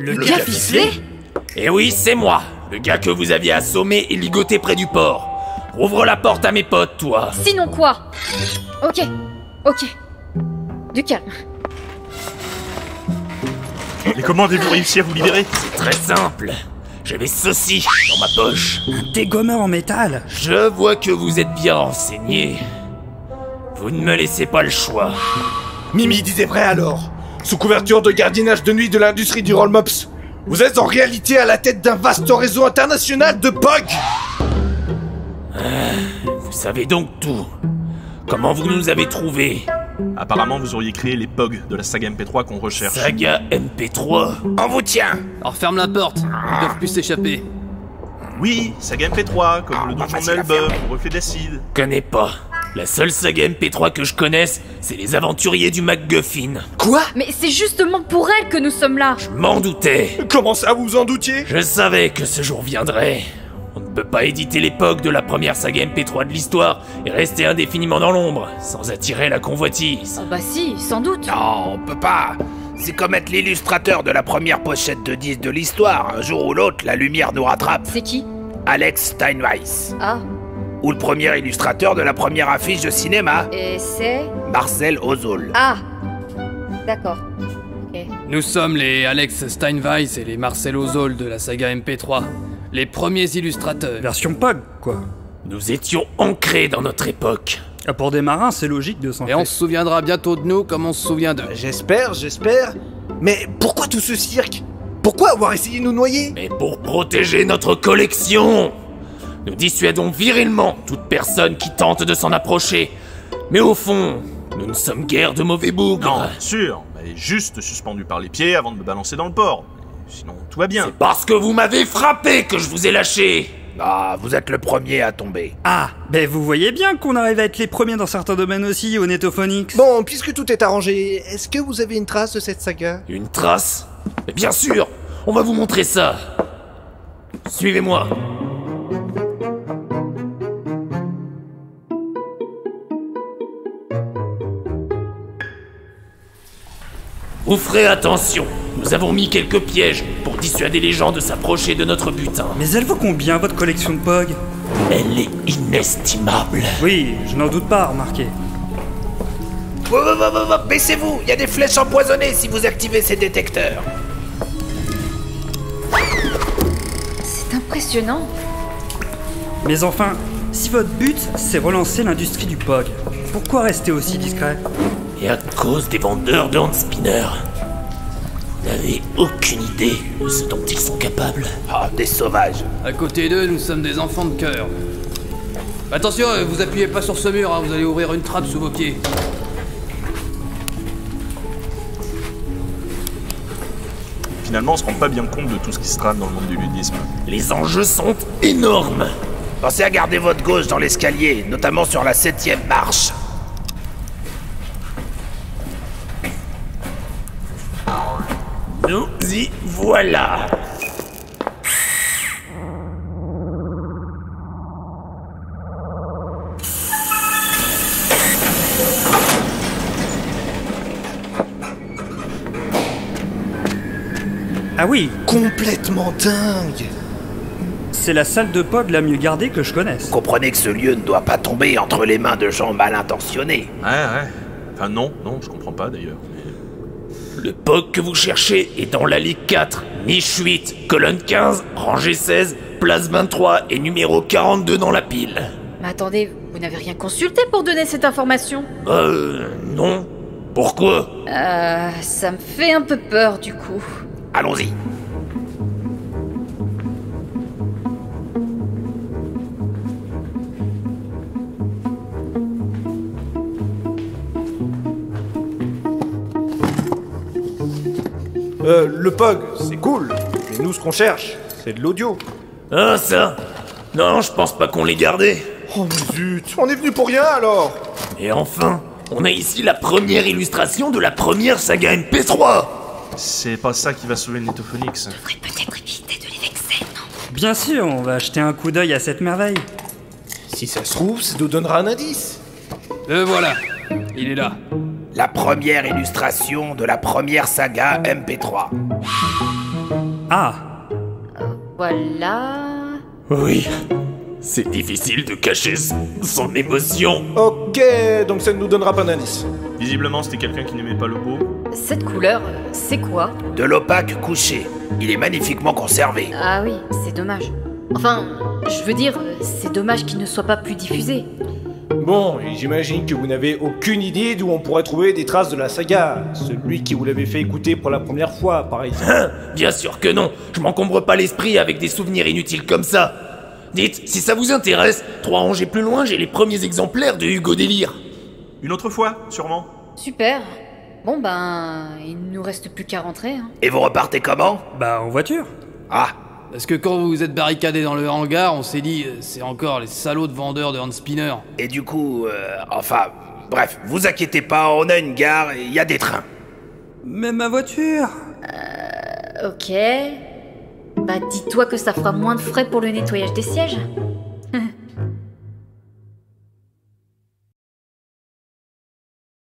Le gars ficelé? Eh oui, c'est moi, le gars que vous aviez assommé et ligoté près du port. Ouvre la porte à mes potes, toi. Sinon quoi? Ok. Du calme. Mais comment avez-vous réussi à vous libérer? Très simple. J'avais ceci dans ma poche. Un dégommeur en métal. Je vois que vous êtes bien renseigné. Vous ne me laissez pas le choix. Mimi disait vrai alors. Sous couverture de gardiennage de nuit de l'industrie du roll-mops, vous êtes en réalité à la tête d'un vaste réseau international de POG. Vous savez donc tout. Comment vous nous avez trouvés? Apparemment, vous auriez créé les POG de la saga MP3 qu'on recherche. Saga MP3? On vous tient. Alors ferme la porte, ils peuvent plus s'échapper. Oui, saga MP3, comme le donjon de Melbourne, au reflet d'acide. Connais pas. La seule saga MP3 que je connaisse, c'est les aventuriers du MacGuffin. Quoi? Mais c'est justement pour elle que nous sommes là. Je m'en doutais. Comment ça, vous vous en doutiez? Je savais que ce jour viendrait. On ne peut pas éditer l'époque de la première saga MP3 de l'histoire et rester indéfiniment dans l'ombre, sans attirer la convoitise. Oh bah si, sans doute. Non, on peut pas. C'est comme être l'illustrateur de la première pochette de disque de l'histoire. Un jour ou l'autre, la lumière nous rattrape. C'est qui? Alex Steinweiss. Ah. Ou le premier illustrateur de la première affiche de cinéma. Et c'est... Marcel Ozol. Ah. D'accord. Ok. Nous sommes les Alex Steinweiss et les Marcel Ozol de la saga MP3. Les premiers illustrateurs. Version POG, quoi. Nous étions ancrés dans notre époque. Ah, pour des marins, c'est logique de s'en Et on se souviendra bientôt de nous comme on se souvient d'eux. J'espère. Mais pourquoi tout ce cirque? Pourquoi avoir essayé de nous noyer? Mais pour protéger notre collection, nous dissuadons virilement toute personne qui tente de s'en approcher. Mais au fond, nous ne sommes guère de mauvais bougres. Non, bien sûr, mais juste suspendu par les pieds avant de me balancer dans le port. Sinon, tout va bien. C'est parce que vous m'avez frappé que je vous ai lâché. Ah, vous êtes le premier à tomber. Ah, ben vous voyez bien qu'on arrive à être les premiers dans certains domaines aussi, au Netophonics. Bon, puisque tout est arrangé, est-ce que vous avez une trace de cette saga? Une trace? Mais bien sûr, on va vous montrer ça. Suivez-moi. Vous ferez attention. Nous avons mis quelques pièges pour dissuader les gens de s'approcher de notre butin. Mais elle vaut combien, votre collection de POG? Elle est inestimable. Oui, je n'en doute pas, remarquez. Baissez-vous, il y a des flèches empoisonnées si vous activez ces détecteurs. C'est impressionnant. Mais enfin, si votre but, c'est relancer l'industrie du POG, pourquoi rester aussi discret? Et à cause des vendeurs de handspinner. Vous n'avez aucune idée de ce dont ils sont capables. Ah, des sauvages. À côté d'eux, nous sommes des enfants de cœur. Attention, vous appuyez pas sur ce mur, hein, vous allez ouvrir une trappe sous vos pieds. Finalement, on se rend pas bien compte de tout ce qui se trame dans le monde du ludisme. Les enjeux sont énormes. Pensez à garder votre gauche dans l'escalier, notamment sur la 7e marche. Nous y voilà. Ah oui, Complètement dingue. c'est la salle de POG la mieux gardée que je connaisse. Comprenez que ce lieu ne doit pas tomber entre les mains de gens mal intentionnés. Ouais. Enfin non, je comprends pas d'ailleurs. Le POG que vous cherchez est dans la ligue 4, niche 8, colonne 15, rangée 16, place 23 et numéro 42 dans la pile. Mais attendez, vous n'avez rien consulté pour donner cette information? Non. Pourquoi? Ça me fait un peu peur du coup. Allons-y. Le POG, c'est cool. Mais nous, ce qu'on cherche, c'est de l'audio. Ah, ça? Non, je pense pas qu'on l'ait gardé. Oh mais zut, on est venu pour rien alors. Et enfin, on a ici la première illustration de la première saga MP3. C'est pas ça qui va sauver le Netophonics. Faudrait peut-être éviter de les vexer, non? Bien sûr, on va jeter un coup d'œil à cette merveille. Si ça se trouve, ça nous donnera un indice. Le voilà, il est là. La première illustration de la première saga MP3. Ah, Voilà... Oui. C'est difficile de cacher son émotion. Ok, donc ça ne nous donnera pas d'indice. Visiblement, c'était quelqu'un qui n'aimait pas le beau. Cette couleur, c'est quoi? De l'opaque couché. Il est magnifiquement conservé. Ah oui, c'est dommage. Enfin, je veux dire, c'est dommage qu'il ne soit pas plus diffusé. Bon, et j'imagine que vous n'avez aucune idée d'où on pourrait trouver des traces de la saga. Celui qui vous l'avait fait écouter pour la première fois, par exemple. Hein? Bien sûr que non. Je m'encombre pas l'esprit avec des souvenirs inutiles comme ça. Dites, si ça vous intéresse, 3 rangées plus loin, j'ai les premiers exemplaires de Hugo Délire. Une autre fois, sûrement. Super. Bon ben, il nous reste plus qu'à rentrer. Hein. Et vous repartez comment? bah en voiture. Ah, Parce que quand vous vous êtes barricadé dans le hangar, on s'est dit, c'est encore les salauds de vendeurs de hand spinner. et du coup, enfin, bref, vous inquiétez pas, on a une gare et il y a des trains. Mais ma voiture. Ok. Bah dis-toi que ça fera moins de frais pour le nettoyage des sièges.